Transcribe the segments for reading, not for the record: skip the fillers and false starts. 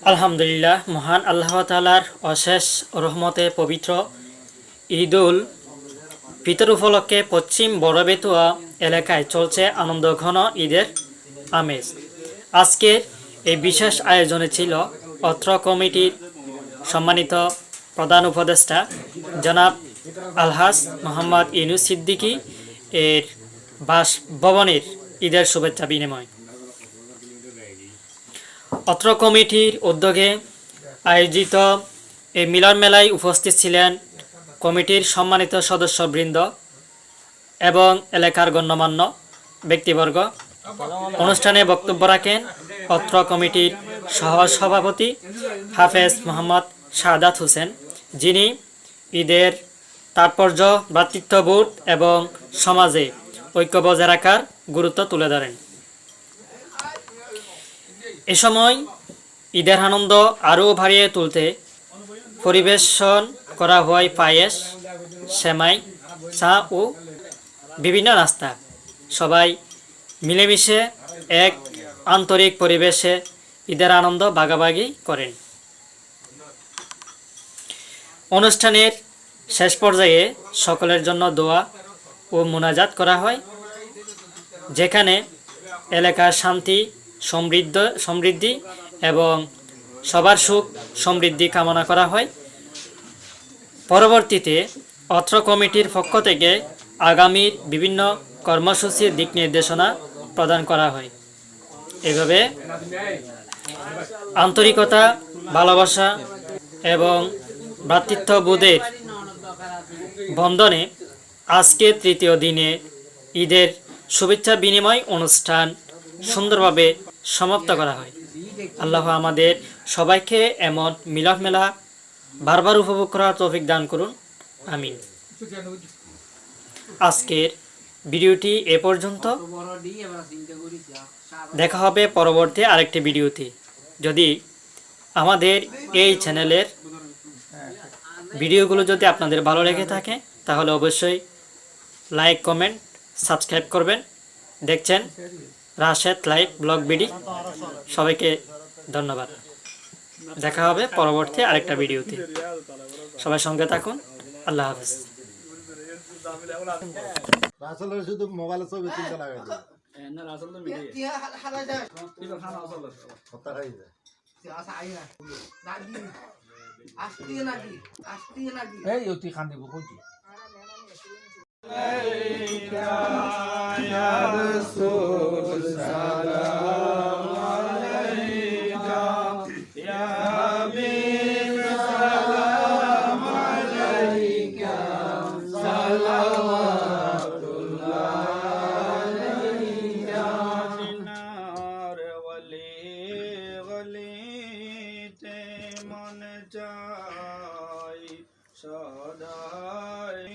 আলহামদুলিল্লাহ, মহান আল্লাহ তাআলার অশেষ রহমতে পবিত্র ঈদুল ফিতর উপলক্ষে পশ্চিম বড়বেতুয়া এলাকায় চলছে আনন্দঘন ঈদের আমেজ। আজকের এই বিশেষ আয়োজনে ছিল অত্র কমিটির সম্মানিত প্রধান উপদেষ্টা জনাব আলহাজ মোহাম্মদ ইউনুস সিদ্দিকী এর বাসভবনের ঈদের শুভেচ্ছা বিনিময়। অত্র কমিটির উদ্যোগে আয়োজিত এই মিলন মেলায় উপস্থিত ছিলেন কমিটির সম্মানিত সদস্যবৃন্দ এবং এলাকার গণ্যমান্য ব্যক্তিবর্গ। অনুষ্ঠানে বক্তব্য রাখেন অত্র কমিটির সহসভাপতি হাফেজ মোহাম্মদ শাহাদাত হোসেন, যিনি ঈদের তাৎপর্য, ভ্রাতৃত্ববোধ এবং সমাজে ঐক্য বজায় রাখার গুরুত্ব তুলে ধরেন। এ সময় ঈদের আনন্দ আরও বাড়িয়ে তুলতে পরিবেশন করা হয় পায়েস, সেমাই, চা ও বিভিন্ন নাস্তা। সবাই মিলেমিশে এক আন্তরিক পরিবেশে ঈদের আনন্দ ভাগাভাগি করেন। অনুষ্ঠানের শেষ পর্যায়ে সকলের জন্য দোয়া ও মোনাজাত করা হয়, যেখানে এলাকার শান্তি, সমৃদ্ধি এবং সবার সুখ সমৃদ্ধি কামনা করা হয়। পরবর্তীতে অত্র কমিটির পক্ষ থেকে আগামীর বিভিন্ন কর্মসূচির দিক নির্দেশনা প্রদান করা হয়। এভাবে আন্তরিকতা, ভালোবাসা এবং ভ্রাতৃত্ববোধের বন্ধনে আজকে তৃতীয় দিনে ঈদের শুভেচ্ছা বিনিময় অনুষ্ঠান সুন্দরভাবে সমাপ্ত করা হয়। আল্লাহ আমাদের সবাইকে এমন মিলন মেলা বারবার উপভোগ করার তৌফিক দান করুন, আমিন। আজকের ভিডিওটি এ পর্যন্ত। দেখা হবে পরবর্তী আরেকটি ভিডিওতে। যদি আমাদের এই চ্যানেলের ভিডিওগুলো যদি আপনাদের ভালো লেগে থাকে তাহলে অবশ্যই লাইক, কমেন্ট, সাবস্ক্রাইব করবেন। দেখছেন রাশেদ লাইভ ব্লগ বিডি। সবাইকে ধন্যবাদ। দেখা হবে পরবর্তী আরেকটা ভিডিওতে। সবাই সঙ্গে থাকুন। আল্লাহ হাফেজ। শুধু মোবাইলে ছবি তুলতে লাগে সদাই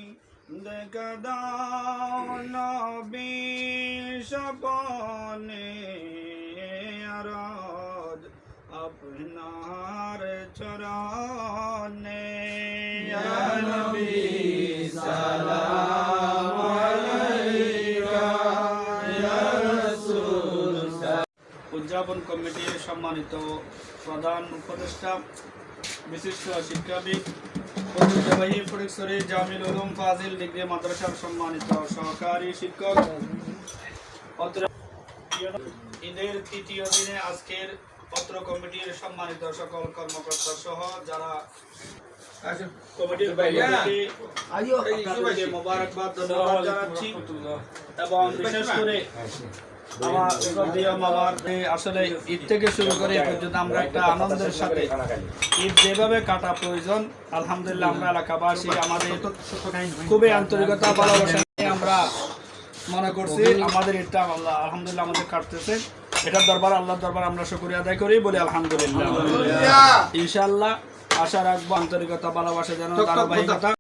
দেখা দাও নবী সপনে আরজ আপনার চরণে ইয়া নবী সালাম আলাইকা ইয়া রাসূল। উদযাপন কমিটির সম্মানিত প্রধান উপদেষ্টা, বিশিষ্ট শিক্ষাবিদ, ঐতিহ্যবাহী ফটিকছড়ি জামিল উলুম ফাজিল ডিগ্রি মাদ্রাসার সম্মানিত সহকারী শিক্ষক, ঈদের তৃতীয় দিনে আজকের পত্র কমিটির সম্মানিত সকল কর্মকর্তা সহ যারা কমিটির বাইরে মোবারকবাদ ধন্যবাদ জানাচ্ছি। এবং বিশেষ করে আমার শ্রদ্ধেয় মামার আসলে ঈদ থেকে শুরু করে এ পর্যন্ত আমরা একটা আনন্দের সাথে ঈদ যেভাবে কাটা প্রয়োজন, আলহামদুলিল্লাহ আমরা এলাকাবাসী আমাদের খুবই আন্তরিকতা, ভালোবাসা নিয়ে আমরা মনে করছি আমাদের ঈদটা আলহামদুলিল্লাহ আমাদের কাটতেছে। এটার দরবার, আল্লাহর দরবার আমরা শুকরিয়া আদায় করি, বলি আলহামদুলিল্লাহ। ইনশাআল্লাহ আশা রাখবো আন্তরিকতা, ভালোবাসা যেন ধারাবাহিকতা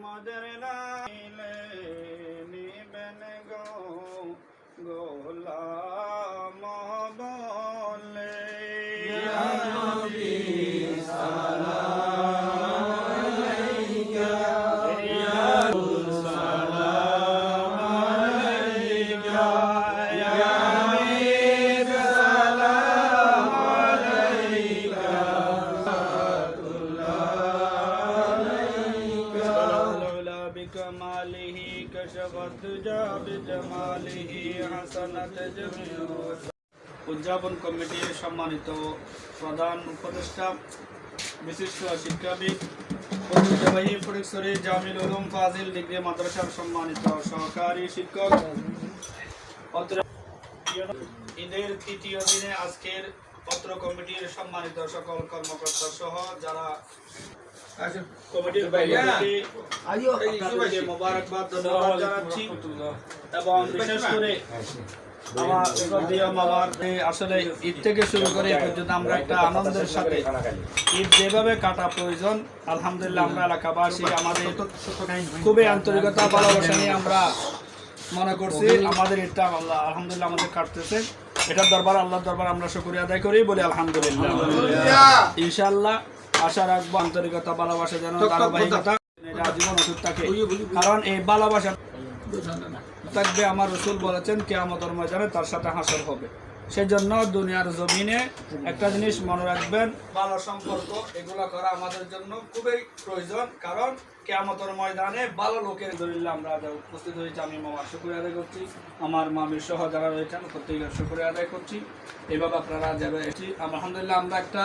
মদর লাইলে নিবেন গোলাম বলে ইয়া নবী والدجى بجماله حسنت جميع উদযাপন কমিটির সম্মানিত প্রধান উপদেষ্টা বিশিষ্ট শিক্ষাবিদ ঐতিহ্যবাহী ফটিকছড়ি জামিল উলুম ফাজিল ডিগ্রি মাদ্রাসার সম্মানিত সহকারী শিক্ষক ঈদের তৃতীয় দিনে আজকের পত্র কমিটির সম্মানিত সকল কর্মকর্তা সহ যারা কমিটির বাইরে মোবারকবাদ ধন্যবাদ জানাচ্ছি এবং বিশেষ করে আমার শ্রদ্ধেয় মামার আসলে ঈদ থেকে শুরু করে এ পর্যন্ত আমরা একটা আনন্দের সাথে ঈদ যেভাবে কাটা প্রয়োজন আলহামদুলিল্লাহ আমরা এলাকাবাসী আমাদের খুবই আন্তরিকতা ভালোবাসা নিয়ে আমরা মনে করছি আমাদের এটা আল্লাহ আলহামদুলিল্লাহ আমাদের কাটতেছে এটার দরবার আল্লাহর দরবার আমরা শুকরিয়া আদায় করি বলি আলহামদুলিল্লাহ ইনশাআল্লাহ আশা রাখবো আন্তরিকতা ভালোবাসা যেন ধারাবাহিকতা জীবন অটুট থাকে কারণ এই ভালোবাসা থাকবে আমার রসুল বলেছেন কিয়ামতের ময়দানে তার সাথে হাসর হবে সেজন্য দুনিয়ার জমিনে একটা জিনিস মনে রাখবেন ভালো সম্পর্ক এগুলো করা আমাদের জন্য খুবই প্রয়োজন কারণ কিয়ামতের ময়দানে ভালো লোকের দলিল আমরা উপস্থিত হয়েছি আমি মামার শুকরিয়া আদায় করছি আমার মামির সহ যারা রয়েছেন প্রত্যেকের শুকরিয়া আদায় করছি এইভাবে আপনারা যারা এসেছি আলহামদুলিল্লাহ আমরা একটা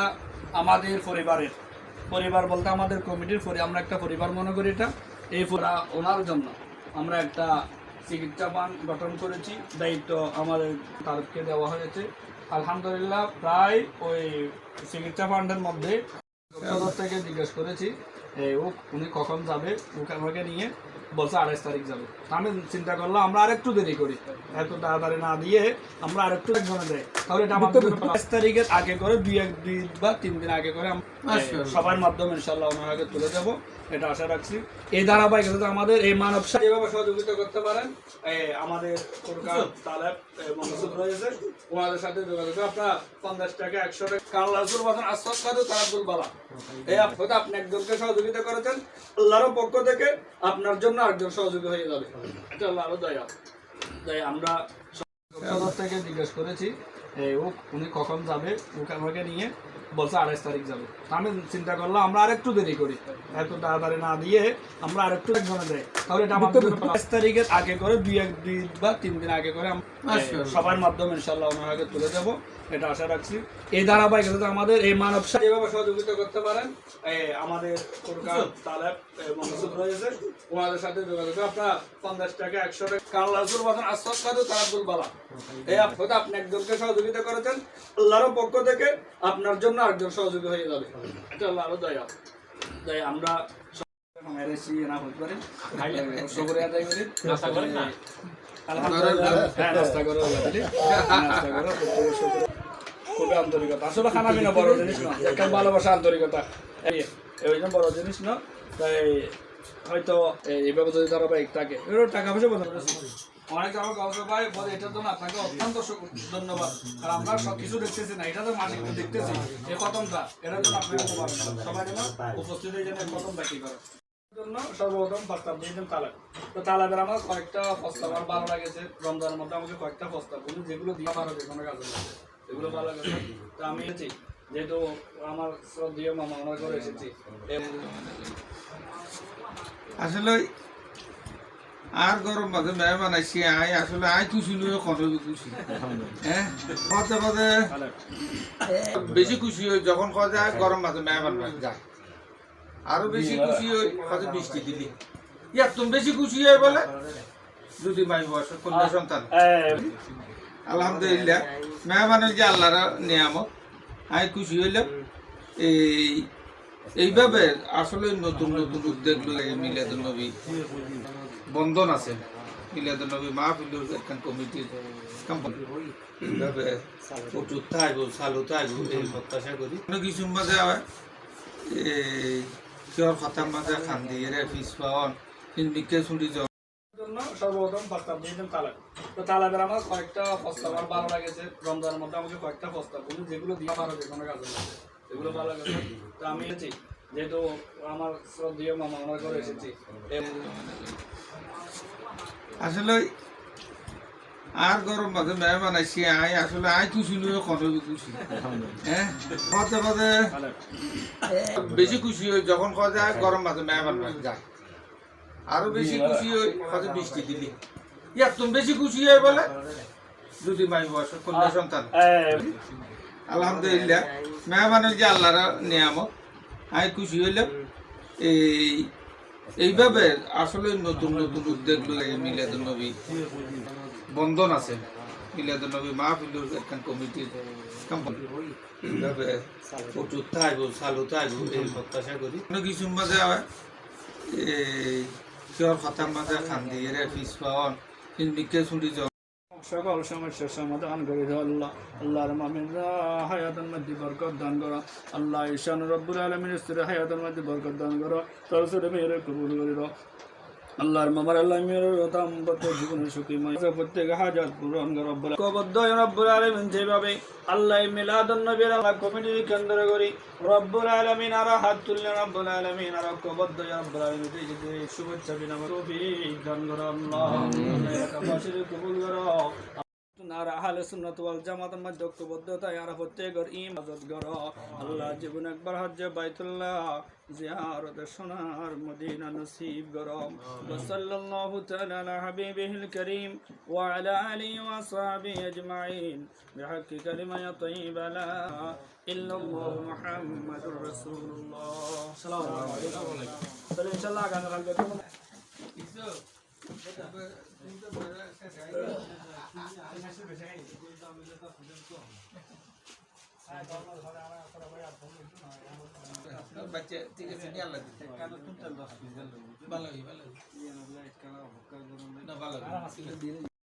আমাদের পরিবার বলতে আমাদের কমিটির আমরা একটা পরিবার মনে করি এটা এই ওনার জন্য আমরা একটা চিকিৎসা ফান্ড গঠন করেছি দায়িত্ব আমাদের তারকে দেওয়া হয়েছে আলহামদুলিল্লাহ প্রায় ওই চিকিৎসা ফান্ডের মধ্যে থেকে জিজ্ঞেস করেছি উনি কখন যাবে ওকে আমাকে নিয়ে বলছে 28 তারিখ যাবে আমি চিন্তা করলাম আমরা আরেকটু দেরি করি এত তাড়াতাড়ি না দিয়ে আমরা আরেকটু একজনে দেয় তাহলে এটা আমাদের 28 তারিখের আগে করে 2 বা 3 দিন আগে করে সবার মাধ্যমে ইনশাআল্লাহ ওনার আগে তুলে দেবো এটা আশা রাখছি এই ধারাবাহিকতা আমাদের এই মানব যেভাবে সহযোগিতা করতে পারেন আমাদের ফুরকান তালেব এবং মনসুর রয়েছে ওনাদের সাথে যোগাযোগ আপনারা 50 টাকা 100 টাকা কারণ রাসূল বলেন আসসাদু তারাদুল বালা এই আপনি একজনকে সহযোগিতা করেছেন আল্লাহর পক্ষ থেকে আপনার জন্য আরেকজন সহযোগী হয়ে যাবে এটা আল্লাহর দয়া তাই আমরা সদর থেকে জিজ্ঞেস করেছি উনি কখন যাবে ওকে আমাকে নিয়ে বলছে 28 তারিখ যাবে আমি চিন্তা করলাম আমরা আরেকটু দেরি করি এত তাড়াতাড়ি না দিয়ে আমরা আরেকটু একজনে দেয় তাহলে এটা আমাদের 28 তারিখের আগে করে 2 বা 3 দিন আগে করে সবার মাধ্যমে ইনশাআল্লাহ ওনার আগে তুলে দেবো এটা আশা রাখছি এই ধারাবাহিকতা আমাদের এই মানব যেভাবে সহযোগিতা করতে পারেন আমাদের ফুরকান তালেব এবং মনসুর রয়েছে ওনাদের সাথে যোগাযোগ আপনারা 50 টাকা 100 টাকা কারণ রাসূল বলেন আসসাদু তারাদুল বালা এই আপনি একজনকে সহযোগিতা করেছেন আল্লাহর পক্ষ থেকে আপনার জন্য আরেকজন সহযোগী হয়ে যাবে এটা আল্লাহর দয়া তাই আমরা মেরেছি না হতে পারে শুকরিয়া আদায় করি আলহামদুলিল্লাহ হ্যাঁ নাস্তা করো খুবই আন্তরিকতা আসলে খানা পিনা বড় জিনিস না একটা ভালোবাসা আন্তরিকতা এই বড় জিনিস না তাই হয়তো এইভাবে যদি ধারাবাহিক থাকে টাকা পয়সা বোঝানো অনেক আমার কাউকে ভাই বলে এটার জন্য আপনাকে অত্যন্ত ধন্যবাদ আর আমরা সব কিছু দেখতেছি না এটা তো মালিক দেখতেছি এই প্রথমটা এটার জন্য আপনাকে সবাই যেন উপস্থিত হয়ে যেন প্রথমটা কি করে জন্য সর্বপ্রথম প্রস্তাব দিয়েছেন তালাক তো তালাকের আমার কয়েকটা প্রস্তাব আমার ভালো লাগেছে রমজানের মধ্যে আমাকে কয়েকটা প্রস্তাব বলুন যেগুলো দিয়ে পারো যে কোনো কাজে লাগে এগুলো ভালো লাগেছে তো আমি এসেছি যেহেতু আমার শ্রদ্ধেয় মামা আমার ঘরে এসেছি আসলে আর গরম মাঝে মেহমান আইসি আই আসলে আই খুশি নয় কত খুশি হ্যাঁ পদে পদে বেশি খুশি হই যখন কয় যায় গরম মাঝে মেহমান যায় আরো বেশি খুশি হই কত বৃষ্টি দিলি ইয়ার তুমি বেশি খুশি হয় বলে যদি মাই বয়স কন্যা সন্তান আলহামদুলিল্লাহ মেহমানের যে আল্লাহর নিয়ামত আই খুশি হইলাম এইভাবে আসলে নতুন নতুন উদ্যোগ লাগে মিলাদুন নবী বন্ধন আছে মিলাদুন নবী মাহফিল একখান কমিটির এইভাবে প্রচুর থাকবো চালু থাকবো এই প্রত্যাশা করি অনেক কিছু মাঝে হয় কেউ কথার মাঝে খান দিয়ে ফিস পাওয়ান বিকে শুনি জন্য সর্বপ্রথম প্রস্তাব দিয়েছেন তালাক তো তালাকের আমার কয়েকটা প্রস্তাব আমার ভালো লাগেছে রমজানের মধ্যে আমাকে কয়েকটা প্রস্তাব বলুন যেগুলো দিয়ে পারো যে কোনো কাজে লাগে এগুলো ভালো লাগেছে তো আমি এসেছি যেহেতু আমার শ্রদ্ধেয় মামা আমার ঘরে এসেছি আসলে আর গরম মাঝে মেহমান আইসি আই আসলে আই খুশি নয় কত খুশি হ্যাঁ পদে পদে বেশি খুশি হই যখন কয় যায় গরম মাঝে মেহমান যায় আরো বেশি খুশি হই হয়তো বৃষ্টি দিলি একদম বেশি খুশি হয় বলে যদি মাই বয়স কন্যা সন্তান আলহামদুলিল্লাহ মেহমানের যে আল্লাহর নিয়ামত আমি খুশি হইলাম এইভাবে আসলে নতুন নতুন উদ্যোগ লাগে মিলাদুন নবী বন্ধন আছে মিলাদুন নবী মাহফিলের একটা কমিটির এইভাবে প্রচুর থাকবো চালু থাকবো এই প্রত্যাশা করি কিছু মাঝে হয় কেউ হতার মাঝে খান দিয়ে ফিস পাওয়ান নিকে শুনি সকল সমস্যার সমাধান করে দাও আল্লাহ আল্লাহর মামিনরা হায়াতের মধ্যে বরকত দান করো আল্লাহ ঈশান রব্বুল আলামিনের স্তরে হায়াতের মধ্যে বরকত দান করো তার স্তরে মেয়ের কবুল করে দাও আল্লাহর মামার আল্লাহ মেয়ের দাম্পত্য জীবনের সুখীময় প্রত্যেক হাজাত পূরণ করো রব্বুল কবদ্দ রব্বুল আলামিন যেভাবে আল্লাহ মিলাদুন নবীর আল্লাহ কমিটির কেন্দ্র করি রব্বুল আলামিন আর হাত তুললেন রব্বুল আলামিন আর কবদ্দ রব্বুল আলামিন শুভেচ্ছা বিনামে তৌফিক দান করো আল্লাহ আল্লাহ কবুল করো আর আহলে সুন্নাত ওয়াল জামাতের মধ্যে ঐক্যবদ্ধতায় আর প্রত্যেকের ইবাদত করো আল্লাহ জীবন একবার হজ্জে বাইতুল্লাহ জিয়ারতে সোনার মদিনা নসিব করো সাল্লাল্লাহু তাআলা আলা হাবিবিহিল কারীম ওয়া আলা আলিহি ওয়া সাহবিহি আজমাইন বিহাক্কি কালিমাত তাইয়্যিবা লা ইল্লাল্লাহু মুহাম্মাদুর রাসূলুল্লাহ সাল্লাল্লাহু আলাইহি ওয়া সাল্লাম তাহলে ইনশাআল্লাহ আগামী কালকে বাচ্চা ঠিক আছে আল্লাহ ভালো ভালো না ভালো